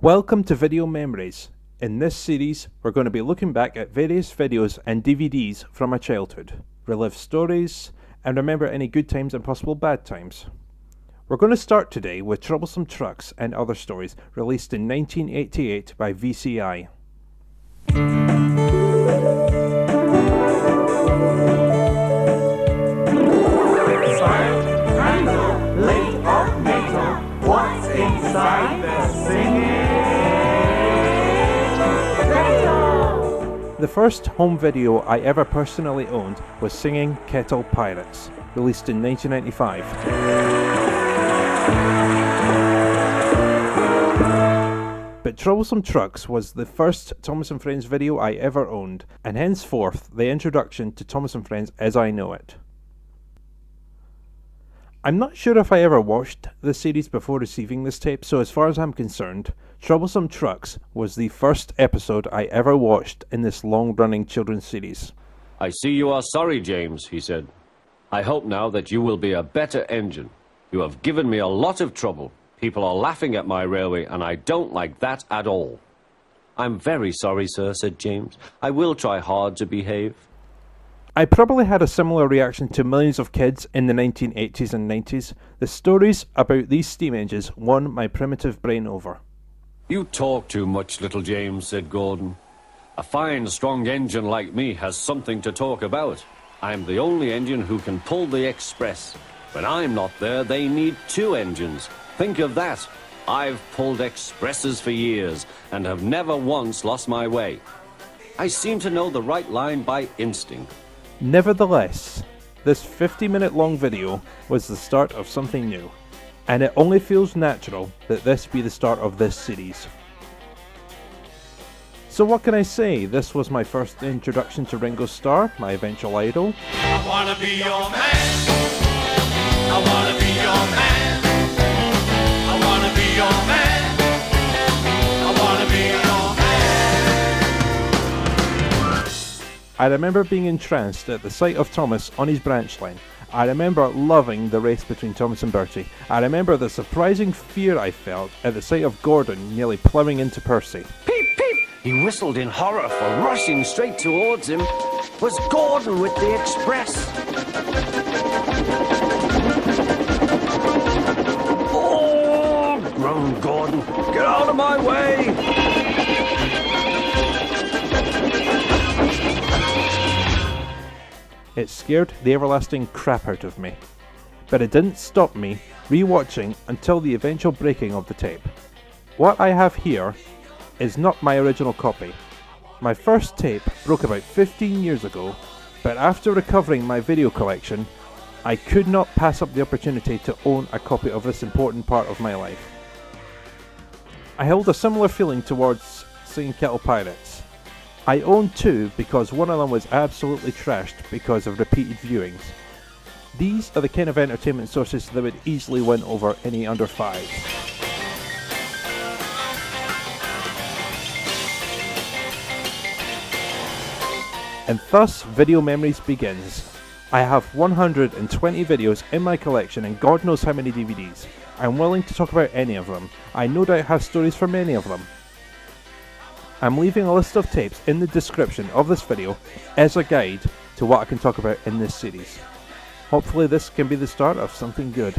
Welcome to Video Memories. In this series, we're going to be looking back at various videos and DVDs from my childhood, relive stories, and remember any good times and possible bad times. We're going to start today with Troublesome Trucks and Other Stories, released in 1988 by VCI. What's inside the singing Kettle? The first home video I ever personally owned was Singing Kettle Pirates, released in 1995. But Troublesome Trucks was the first Thomas & Friends video I ever owned, and henceforth the introduction to Thomas & Friends as I know it. I'm not sure if I ever watched the series before receiving this tape, so as far as I'm concerned, Troublesome Trucks was the first episode I ever watched in this long-running children's series. "I see you are sorry, James," he said. "I hope now that you will be a better engine. You have given me a lot of trouble. People are laughing at my railway, and I don't like that at all." "I'm very sorry, sir," said James. "I will try hard to behave." I probably had a similar reaction to millions of kids in the 1980s and 90s. The stories about these steam engines won my primitive brain over. "You talk too much, little James," said Gordon. "A fine, strong engine like me has something to talk about. I'm the only engine who can pull the express. When I'm not there, they need two engines. Think of that. I've pulled expresses for years and have never once lost my way. I seem to know the right line by instinct." Nevertheless, this 50-minute long video was the start of something new, and it only feels natural that this be the start of this series. So what can I say? This was my first introduction to Ringo Starr, my eventual idol. I wanna be your man. I wanna be your man. I wanna be your man. I wanna be your man. I remember being entranced at the sight of Thomas on his branch line. I remember loving the race between Thomas and Bertie. I remember the surprising fear I felt at the sight of Gordon nearly ploughing into Percy. "Peep, peep!" He whistled in horror, for rushing straight towards him was Gordon with the express. "Oh!" groaned Gordon. "Get out of my way!" It scared the everlasting crap out of me. But it didn't stop me re-watching until the eventual breaking of the tape. What I have here is not my original copy. My first tape broke about 15 years ago, but after recovering my video collection, I could not pass up the opportunity to own a copy of this important part of my life. I held a similar feeling towards Singing Kettle Pirates. I own two because one of them was absolutely trashed because of repeated viewings. These are the kind of entertainment sources that would easily win over any under 5. And thus Video Memories begins. I have 120 videos in my collection and God knows how many DVDs. I'm willing to talk about any of them. I no doubt have stories for many of them. I'm leaving a list of tapes in the description of this video as a guide to what I can talk about in this series. Hopefully this can be the start of something good.